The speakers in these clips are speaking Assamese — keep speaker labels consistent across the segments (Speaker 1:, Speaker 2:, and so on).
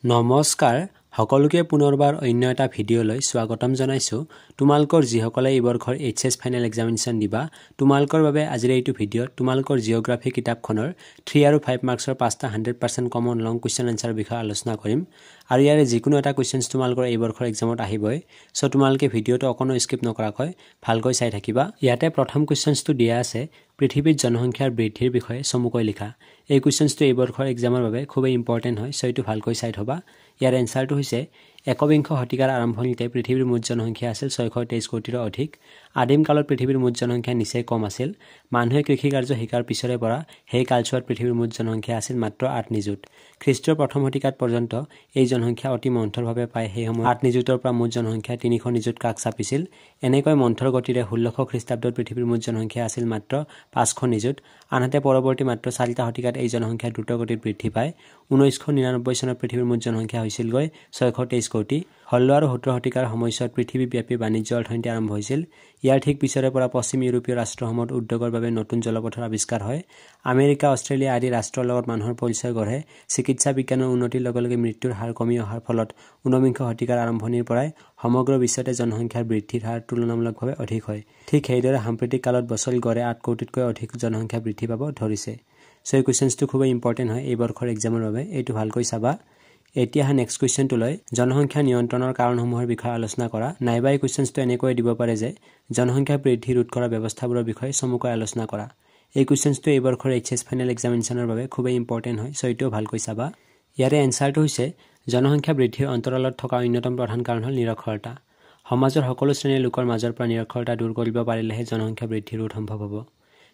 Speaker 1: নমস্কাৰ সকলোকে পুনৰবাৰ অন্য এটা ভিডিঅ'লৈ স্বাগতম জনাইছো তোমালকৰ যিসকলে এই বৰ্ষৰ এইচএছ ফাইনেল এক্সামিনেশ্যন দিবা তোমালকৰ বাবে আজিৰ এইটো ভিডিঅ'ত তোমালকৰ জিওগ্ৰাফি কিতাপখনৰ 3 আৰু 5 মাৰ্কছৰ 5টা 100% কমন লং কোৱেশ্চন আনসাৰ বিষয়ে আলোচনা কৰিম আৰু ইয়াৰে যিকোনো এটা কোৱেশ্চনছ তোমালকৰ এই বৰ্ষৰ এক্সামত আহিবই সো তোমালকে ভিডিঅ'টো অকনো স্কিপ নকৰাকৈ ভালকৈ চাই থাকিবা ইয়াতে প্ৰথম কোৱেশ্চনছটো দিয়া আছে পৃথিৱীৰ জনসংখ্যাৰ বৃদ্ধিৰ বিষয়ে চমুকৈ লিখা এই কোৱেশ্চনছটো এই বৰ্ষৰ এক্সামৰ বাবে খুব ইম্পৰ্টেন্ট হয় সো এটো ভালকৈ চাই থবা ইয়াৰ এনসাৰটো হৈছে একবিংশ শতিকাৰ আৰম্ভণিতে পৃথিৱীৰ মুঠ জনসংখ্যা আছিল 623 কোটিৰ অধিক আদিম কালত পৃথিৱীৰ মুঠ জনসংখ্যা নিচেই কম আছিল মানুহে কৃষি কাৰ্য শিকাৰ পিছৰে পৰা হেই কালচোৱাত পৃথিৱীৰ মুঠ জনসংখ্যা আছিল মাত্ৰ 8 নিযুত খ্ৰীষ্টীয় প্ৰথম শতিকাত পৰ্যন্ত এই জনসংখ্যা অতি মন্থৰভাৱে পায় সেই সময় 8 নিযুতৰ পৰা মুঠ জনসংখ্যা 300 নিযুত কাক চাপিছিল এনেকৈ মন্থৰ গতিৰে 1600 খ্ৰীষ্টাব্দত পৃথিৱীৰ মুঠ জনসংখ্যা আছিল মাত্ৰ 500 নিযুত আনহাতে পৰৱৰ্তী মাত্ৰ 4টা শতিকাত এই জনসংখ্যা দ্ৰুত গতিত বৃদ্ধি পায় 1999 চনত পৃথিৱীৰ মুঠ জনসংখ্যা হৈছিল গৈ 623 কোটি 16 আৰু 17 শতিকাৰ সময়ছোৱাত পৃথিৱীব্যাপী বাণিজ্য অৰ্থনীতি আৰম্ভ হৈছিল ইয়াৰ ঠিক পিছৰে পৰা পশ্চিম ইউৰোপীয় ৰাষ্ট্ৰসমূহত উদ্যোগৰ বাবে নতুন জলপথৰ আৱিষ্কাৰ হয় আমেৰিকা অষ্ট্ৰেলিয়া আদি ৰাষ্ট্ৰৰ লগত মানুহৰ পৰিচয় গঢ়ে চিকিৎসা বিজ্ঞানৰ উন্নতিৰ লগে লগে মৃত্যুৰ হাৰ কমি অহাৰ ফলত 19বিংশ শতিকাৰ আৰম্ভণিৰ পৰাই সমগ্ৰ বিশ্বতে জনসংখ্যাৰ বৃদ্ধিৰ হাৰ তুলনামূলকভাৱে অধিক হয় ঠিক সেইদৰে সাম্প্ৰতিক কালত বছৰি গড়ে 8 কোটিতকৈ অধিক জনসংখ্যা বৃদ্ধি পাব ধৰিছে সো এই কোৱেশ্চনছটো খুব ইম্পৰ্টেন্ট হয় এই বৰ্ষৰ এক্সামৰ বাবে এইটো ভালকৈ চাবা এতিয়া নেক্সট কোৱেশ্চনটো লৈ জনসংখ্যা নিয়ন্ত্ৰণৰ কাৰণসমূহৰ বিষয়ে আলোচনা কৰা নাইবা এই কোৱেশ্চনছটো এনেকৈ দিব পাৰে যে জনসংখ্যা বৃদ্ধি ৰোধ কৰা ব্যৱস্থাবোৰৰ বিষয়ে চমুকৈ আলোচনা কৰা এই কোৱেশ্চনছটো এই বৰ্ষৰ এইচএছ ফাইনেল এক্সামিনেশ্যনৰ বাবে খুব ইম্পৰ্টেন্ট হয় সো এটো ভালকৈ চাবা ইয়াৰে এনসাৰটো হৈছে জনসংখ্যা বৃদ্ধিৰ অন্তৰালত থকা অন্যতম প্ৰধান কাৰণ হ'ল নিৰক্ষৰতা সমাজৰ সকলো শ্ৰেণীৰ লোকৰ মাজৰ পৰা নিৰক্ষৰতা দূৰ কৰিব পাৰিলেহে জনসংখ্যা বৃদ্ধি ৰোধ সম্ভৱ হ'ব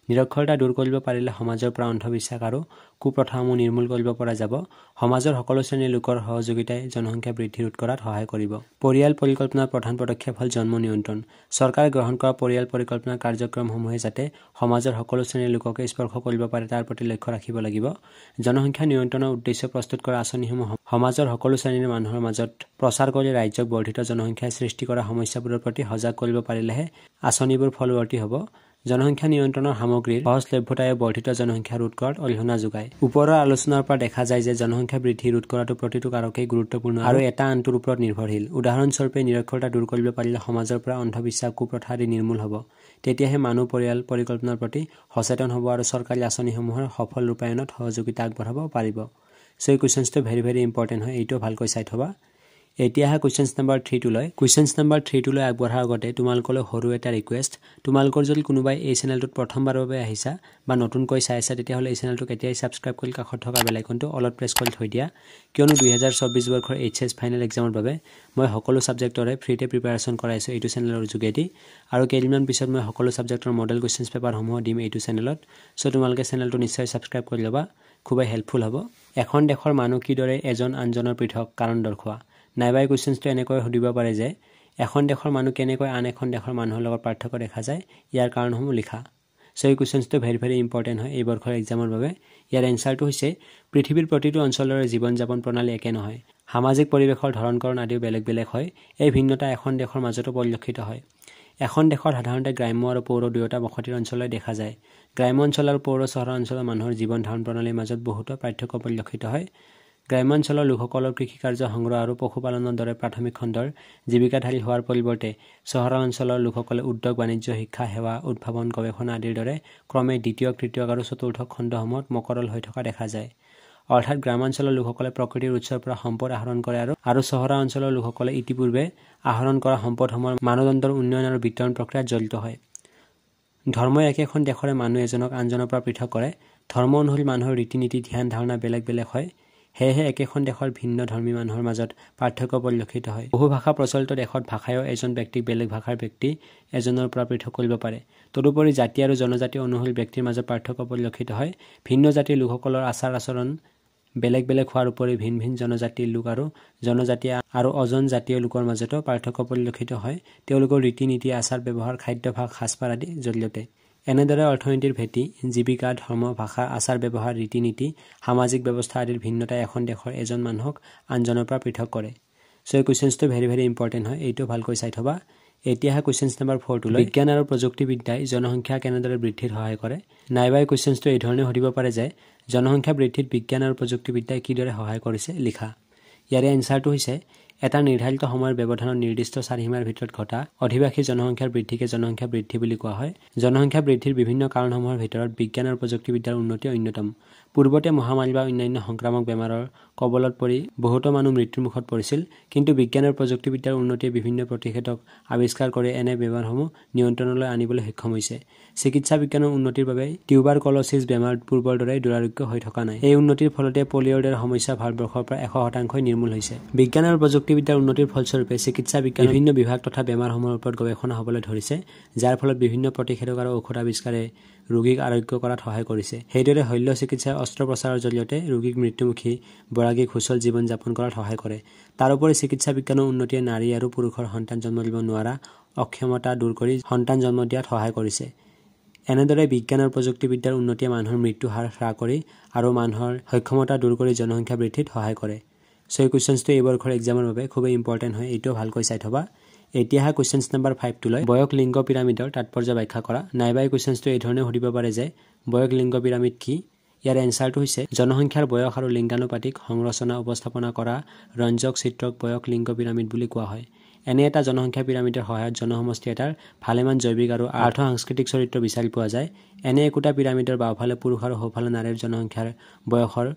Speaker 1: নিৰক্ষৰতা দূৰ কৰিব পাৰিলে সমাজৰ পৰা অন্ধবিশ্বাস আৰু কুপ্ৰথাসমূহ নিৰ্মূল কৰিব পৰা যাব সমাজৰ সকলো শ্ৰেণীৰ লোকৰ সহযোগিতাই জনসংখ্যা বৃদ্ধি ৰোধ কৰাত সহায় কৰিব পৰিয়াল পৰিকল্পনাৰ প্ৰধান পদক্ষেপ হ'ল জন্ম নিয়ন্ত্ৰণ চৰকাৰে গ্ৰহণ কৰা পৰিয়াল পৰিকল্পনাৰ কাৰ্যক্ৰমসমূহে যাতে সমাজৰ সকলো শ্ৰেণীৰ লোককে স্পৰ্শ কৰিব পাৰে তাৰ প্ৰতি লক্ষ্য ৰাখিব লাগিব জনসংখ্যা নিয়ন্ত্ৰণৰ উদ্দেশ্য প্ৰস্তুত কৰা আঁচনিসমূহ সমাজৰ সকলো শ্ৰেণীৰ মানুহৰ মাজত প্ৰচাৰ কৰি ৰাজ্যক বৰ্ধিত জনসংখ্যাৰ সৃষ্টি কৰা সমস্যাবোৰৰ প্ৰতি সজাগ কৰিব পাৰিলেহে আঁচনিবোৰ ফলৱৰ্তী হ'ব জনসংখ্যা নিয়ন্ত্ৰণৰ সামগ্ৰীৰ সহজলভ্যতায়ে বৰ্ধিত জনসংখ্যা ৰোধ কৰাত অৰিহণা যোগায় ওপৰৰ আলোচনাৰ পৰা দেখা যায় যে জনসংখ্যা বৃদ্ধি ৰোধ কৰাটো প্ৰতিটো কাৰকেই গুৰুত্বপূৰ্ণ আৰু এটা আনটোৰ ওপৰত নিৰ্ভৰশীল উদাহৰণস্বৰূপে নিৰক্ষৰতা দূৰ কৰিব পাৰিলে সমাজৰ পৰা অন্ধবিশ্বাস কুপ্ৰথা আদি নিৰ্মূল হ'ব তেতিয়াহে মানুহ পৰিয়াল পৰিকল্পনাৰ প্ৰতি সচেতন হ'ব আৰু চৰকাৰী আঁচনিসমূহৰ সফল ৰূপায়ণত সহযোগিতা আগবঢ়াব পাৰিব সো এই কোৱেশ্চনছটো ভেৰি ইম্পৰ্টেন্ট হয় এইটো ভালকৈ চাই থবা এতিয়া কোৱেশ্চনছ নম্বৰ 3 লৈ কোৱেশ্চনছ নম্বৰ 3 লৈ আগবঢ়াৰ আগতে তোমালকলৈ সৰু এটা ৰিকুৱেষ্ট তোমালকৰ যদি কোনোবাই এই চেনেলটোত প্ৰথমবাৰৰ বাবে আহিছা বা নতুনকৈ চাই আছা তেতিয়াহলে এই চেনেলটোক এতিয়াই সাবস্ক্ৰাইব কৰি কাষত থকা বেল আইকনটো অলপ প্ৰেছ কৰি থৈ দিয়া কিয়নো 2024 বৰ্ষৰ এইচএছ ফাইনেল এক্সামৰ বাবে মই সকলো সাবজেক্টৰে ফ্ৰীতে প্ৰিপাৰেচন কৰাইছো এইটো চেনেলৰ যোগেদি আৰু কেইদিনমান পিছত মই সকলো সাবজেক্টৰ মডেল কোৱেশ্চনছ পেপাৰসমূহ দিম এইটো চেনেলত সো তোমালকে চেনেলটো নিশ্চয় সাবস্ক্ৰাইব কৰি লবা খুবই হেল্পফুল হ'ব এখন দেশৰ মানুহ কিদৰে এজন আনজনৰ পৃথক কাৰণ দৰ্শোৱা নাইবা এই কোৱেশ্চনছটো এনেকৈ সুধিব পাৰে যে এখন দেশৰ মানুহ কেনেকৈ আন এখন দেশৰ মানুহৰ লগত পাৰ্থক্য দেখা যায় ইয়াৰ কাৰণসমূহ লিখা সো এই কোৱেশ্চনছটো ভেৰি ইম্পৰ্টেন্ট হয় এই বৰ্ষৰ এক্সামৰ বাবে ইয়াৰ এনসাৰটো হৈছে পৃথিৱীৰ প্ৰতিটো অঞ্চলৰে জীৱন যাপন প্ৰণালী একে নহয় সামাজিক পৰিৱেশৰ ধৰণকৰণ আদিও বেলেগ বেলেগ হয় এই ভিন্নতা এখন দেশৰ মাজতো পৰিলক্ষিত হয় এখন দেশৰ সাধাৰণতে গ্ৰাম্য আৰু পৌৰ দুয়োটা বসতিৰ অঞ্চললৈ দেখা যায় গ্ৰাম্য অঞ্চল আৰু পৌৰ চহৰ অঞ্চলৰ মানুহৰ জীৱন ধাৰণ প্ৰণালীৰ মাজত বহুতো পাৰ্থক্য পৰিলক্ষিত হয় গ্ৰাম্য অঞ্চলৰ লোকসকলৰ কৃষি কাৰ্য সংগ্ৰহ আৰু পশুপালনৰ দৰে প্ৰাথমিক খণ্ডৰ জীৱিকাধাৰী হোৱাৰ পৰিৱৰ্তে চহৰ অঞ্চলৰ লোকসকলে উদ্যোগ বাণিজ্য শিক্ষা সেৱা উদ্ভাৱন গৱেষণা আদিৰ দৰে ক্ৰমে দ্বিতীয় তৃতীয় আৰু চতুৰ্থ খণ্ডসমূহত মকৰল হৈ থকা দেখা যায় অৰ্থাৎ গ্ৰামাঞ্চলৰ লোকসকলে প্ৰকৃতিৰ উৎসৰ পৰা সম্পদ আহৰণ কৰে আৰু চহৰ অঞ্চলৰ লোকসকলে ইতিপূৰ্বে আহৰণ কৰা সম্পদসমূহৰ মানদণ্ডৰ উন্নয়ন আৰু বিতৰণ প্ৰক্ৰিয়াত জড়িত হয় ধৰ্মই একেখন দেশৰে মানুহ এজনক আনজনৰ পৰা পৃথক কৰে ধৰ্ম অনুসৰি মানুহৰ ৰীতি নীতি ধ্যান ধাৰণা বেলেগ বেলেগ হয় হেহে একেখন দেশৰ ভিন্ন ধৰ্মী মানুহৰ মাজত পাৰ্থক্য পৰিলক্ষিত হয় বহু ভাষা প্ৰচলিত দেশত ভাষায়ও এজন ব্যক্তিক বেলেগ ভাষাৰ ব্যক্তি এজনৰ পৰা পৃথক কৰিব পাৰে তদুপৰি জাতি আৰু জনজাতি অনুসৰি ব্যক্তিৰ মাজত পাৰ্থক্য পৰিলক্ষিত হয় ভিন্ন জাতিৰ লোকসকলৰ আচাৰ আচৰণ বেলেগ বেলেগ হোৱাৰ উপৰি ভিন জনজাতিৰ লোক আৰু জনজাতীয় আৰু অজন জাতীয় লোকৰ মাজতো পাৰ্থক্য পৰিলক্ষিত হয় তেওঁলোকৰ ৰীতি নীতি আচাৰ ব্যৱহাৰ খাদ্যভাস সাজপাৰ আদি জৰিয়তে এনেদৰে অৰ্থনীতিৰ ভেটি জীৱিকা ধৰ্ম ভাষা আচাৰ ব্যৱহাৰ ৰীতি নীতি সামাজিক ব্যৱস্থা আদিৰ ভিন্নতাই এখন দেশৰ এজন মানুহক আনজনৰ পৰা পৃথক কৰে সো এই কোৱেশ্চনছটো ভেৰি ইম্পৰ্টেন্ট হয় এইটো ভালকৈ চাই থবা এতিয়া কোৱেশ্চনছ নম্বৰ 4 লৈ বিজ্ঞান আৰু প্ৰযুক্তিবিদ্যাই জনসংখ্যা কেনেদৰে বৃদ্ধিত সহায় কৰে নাইবা এই কোৱেশ্চনছটো এই ধৰণে সুধিব পাৰে যে জনসংখ্যা বৃদ্ধিত বিজ্ঞান আৰু প্ৰযুক্তিবিদ্যাই কিদৰে সহায় কৰিছে লিখা ইয়াৰে এনসাৰটো হৈছে এটা নিৰ্ধাৰিত সময়ৰ ব্যৱধানত নিৰ্দিষ্ট চাৰিসীমাৰ ভিতৰত ঘটা অধিবাসী জনসংখ্যাৰ বৃদ্ধিকে জনসংখ্যা বৃদ্ধি বুলি কোৱা হয়। জনসংখ্যা বৃদ্ধিৰ বিভিন্ন কাৰণসমূহৰ ভিতৰত বিজ্ঞান আৰু প্ৰযুক্তিবিদ্যাৰ উন্নতি অন্যতম। পূৰ্বতে মহামাৰী বা অন্যান্য সংক্ৰামক বেমাৰৰ কবলত পৰি বহুতো মানুহ মৃত্যুৰ মুখত পৰিছিল, কিন্তু বিজ্ঞান আৰু প্ৰযুক্তিবিদ্যাৰ উন্নতিয়ে বিভিন্ন প্ৰতিষেধক আৱিষ্কাৰ কৰি এনে বেমাৰসমূহ নিয়ন্ত্ৰণলৈ আনিবলৈ সক্ষম হৈছে। চিকিৎসা বিজ্ঞানৰ উন্নতিৰ বাবে টিউবাৰকলছিছ বেমাৰ পূৰ্বৰ দৰে দুৰাৰোগ্য হৈ থকা নাই। এই উন্নতিৰ ফলতে পলিঅ'ৰ দৰে সমস্যা ভাৰতবৰ্ষৰ পৰা 100% নিৰ্মূল হৈছে। বিজ্ঞান আৰু প্ৰযুক্তিবিদ্যাৰ উন্নতিৰ ফলস্বৰূপে চিকিৎসা বিজ্ঞানৰ বিভিন্ন বিভাগ তথা বেমাৰসমূহৰ ওপৰত গৱেষণা হ'বলৈ ধৰিছে, যাৰ ফলত বিভিন্ন প্ৰতিষেধক আৰু ঔষধ আৱিষ্কাৰে ৰোগীক আৰোগ্য কৰাত সহায় কৰিছে। সেইদৰে শল্য চিকিৎসাৰ অস্ত্ৰোপচাৰৰ জৰিয়তে ৰোগীক মৃত্যুমুখী বৰাগীক সুচল জীৱন যাপন কৰাত সহায় কৰে। তাৰোপৰি চিকিৎসা বিজ্ঞানৰ উন্নতিয়ে নাৰী আৰু পুৰুষৰ সন্তান জন্ম দিব নোৱাৰা অক্ষমতা দূৰ কৰি সন্তান জন্ম দিয়াত সহায় কৰিছে। এনেদৰে বিজ্ঞান আৰু প্ৰযুক্তিবিদ্যাৰ উন্নতিয়ে মানুহৰ মৃত্যু হাৰ হ্ৰাস কৰি আৰু মানুহৰ সক্ষমতা দূৰ কৰি জনসংখ্যা বৃদ্ধিত সহায় কৰে। সো এই কুৱেশ্যনটো এই বৰ্ষৰ এক্সামৰ বাবে খুবেই ইম্পৰ্টেণ্ট হয়, এইটো ভালকৈ চাই থবা। এতিয়া কুৱেশ্যন নম্বৰ 5 লৈ বয়স লিংগ পিৰামিডৰ তাৎপৰ্য ব্যাখ্যা কৰা। নাইবা এই কুৱেশ্যনটো এই ধৰণে সুধিব পাৰে যে বয়স লিংগ পিৰামিড কি? ইয়াৰ এনসাৰটো হৈছে জনসংখ্যাৰ বয়স আৰু লিংগানুপাতিক সংৰচনা উপস্থাপনা কৰা ৰঞ্জক চিত্ৰক বয়স লিংগ পিৰামিড বুলি কোৱা হয়। এনে এটা জনসংখ্যা পিৰামিডৰ সহায়ত জনসমষ্টি এটাৰ ভালেমান জৈৱিক আৰু আৰ্থ সাংস্কৃতিক চৰিত্ৰ বিচাৰি পোৱা যায়। এনে একোটা পিৰামিডৰ বাওঁফালে পুৰুষ আৰু সোঁফালে নাৰীৰ জনসংখ্যাৰ বয়সৰ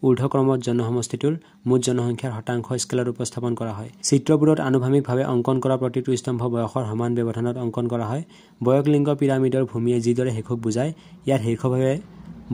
Speaker 1: ঊৰ্ধ্বক্ৰমত জনসমষ্টিটোৰ মুঠ জনসংখ্যাৰ শতাংশ স্কেলত উপস্থাপন কৰা হয়। চিত্ৰবোৰত আনুভূমিকভাৱে অংকন কৰা প্ৰতিটো স্তম্ভ বয়সৰ সমান ব্যৱধানত অংকন কৰা হয়। বয়স লিংগ পিৰামিডৰ ভূমিয়ে যিদৰে শিশুক বুজায়, ইয়াৰ শীৰ্ষভাৱে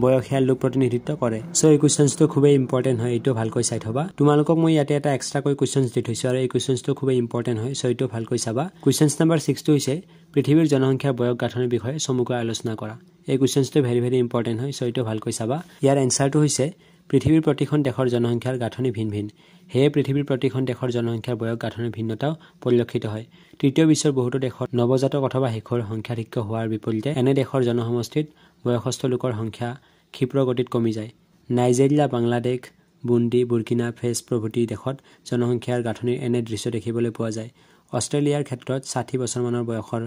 Speaker 1: বয়সীয়া লোক প্ৰতিনিধিত্ব কৰে। সো এই কুৱেশ্যনটো খুবেই ইম্পৰ্টেণ্ট হয়, এইটো ভালকৈ চাই থবা। তোমালোকক মই ইয়াতে এটা এক্সট্ৰাকৈ কুৱেশ্যন দি থৈছোঁ আৰু এই কুৱেশ্যনটো খুবেই ইম্পৰ্টেণ্ট হয়, সো এইটো ভালকৈ চাবা। কুৱেশ্যন নম্বৰ 6 হৈছে পৃথিৱীৰ জনসংখ্যাৰ বয়স গাঁথনিৰ বিষয়ে চমুকৈ আলোচনা কৰা। এই কুৱেশ্যনটো ভেৰি ইম্পৰ্টেণ্ট হয়, সো এইটো ভালকৈ চাবা। ইয়াৰ এনসাৰটো হৈছে পৃথিৱীৰ প্ৰতিখন দেশৰ জনসংখ্যাৰ গাঁথনি ভিন ভিন। সেয়ে পৃথিৱীৰ প্ৰতিখন দেশৰ জনসংখ্যাৰ বয়স গাঁথনিৰ ভিন্নতাও পৰিলক্ষিত হয়। তৃতীয় বিশ্বৰ বহুতো দেশত নৱজাতক অথবা শিশুৰ সংখ্যাধিক্য হোৱাৰ বিপৰীতে এনে দেশৰ জনসমষ্টিত বয়সস্থ লোকৰ সংখ্যা ক্ষিপ্ৰ গতিত কমি যায়। Nigeria, Bangladesh, boondi, Burkina face প্ৰভৃতি দেশত জনসংখ্যাৰ গাঁথনিৰ এনে দৃশ্য দেখিবলৈ পোৱা যায়। অষ্ট্ৰেলিয়াৰ ক্ষেত্ৰত 60 বছৰমানৰ বয়সৰ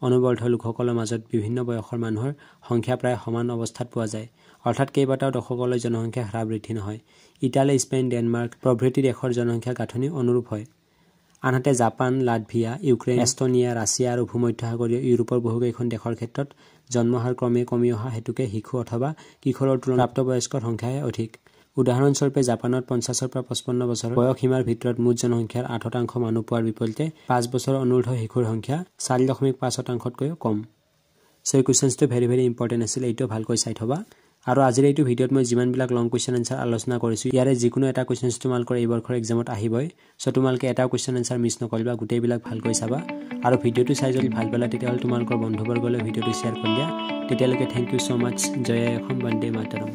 Speaker 1: অনুবৰ্ধ লোকসকলৰ মাজত বিভিন্ন বয়সৰ মানুহৰ সংখ্যা প্ৰায় সমান অৱস্থাত পোৱা যায়, অৰ্থাৎ কেইবাটাও দশকলৈ জনসংখ্যা হ্ৰাস বৃদ্ধি নহয়। ইটালী, স্পেইন, ডেনমাৰ্ক প্ৰভৃতি দেশৰ জনসংখ্যা গাঁথনি অনুৰূপ হয়। আনহাতে Japan, Latvia, Ukraine, Estonia, Russia আৰু ভূমধ্যসাগৰীয় ইউৰোপৰ বহুকেইখন দেশৰ ক্ষেত্ৰত জন্মহাৰ ক্ৰমে কমি অহা হেতুকে শিশু অথবা কিশোৰৰ তুলনাত প্ৰাপ্তবয়স্কৰ সংখ্যাহে অধিক। উদাহৰণস্বৰূপে জাপানত 50 পৰা 55 বছৰ বয়স সীমাৰ ভিতৰত মুঠ জনসংখ্যাৰ 8% মানুহ পোৱাৰ বিপৰীতে 5 বছৰ অনুৰ্ধ শিশুৰ সংখ্যা 4.5%তকৈও কম। সো এই কুৱেশ্যনটো ভেৰি ইম্পৰ্টেণ্ট আছিল, এইটো ভালকৈ চাই থবা। আৰু আজিৰ এইটো ভিডিঅ'ত মই যিমানবিলাক লং কুৱেশ্যন এনসাৰ আলোচনা কৰিছোঁ, ইয়াৰে যিকোনো এটা কুৱেশ্যন তোমালোকৰ এই বৰ্ষৰ এক্সামত আহিবই। সো তোমালোকে এটা কুৱেশ্যন এনসাৰ মিছ নকৰিবা, গোটেইবিলাক ভালকৈ চাবা। আৰু ভিডিঅ'টো চাই যদি ভাল পালা তেতিয়াহ'লে তোমালোকৰ বন্ধুবৰ্গলৈ ভিডিঅ'টো শ্বেয়াৰ কৰি দিয়া। তেতিয়ালৈকে থেংক ইউ ছ' মাছ। জয় অসম, বন্দে মাতৰম।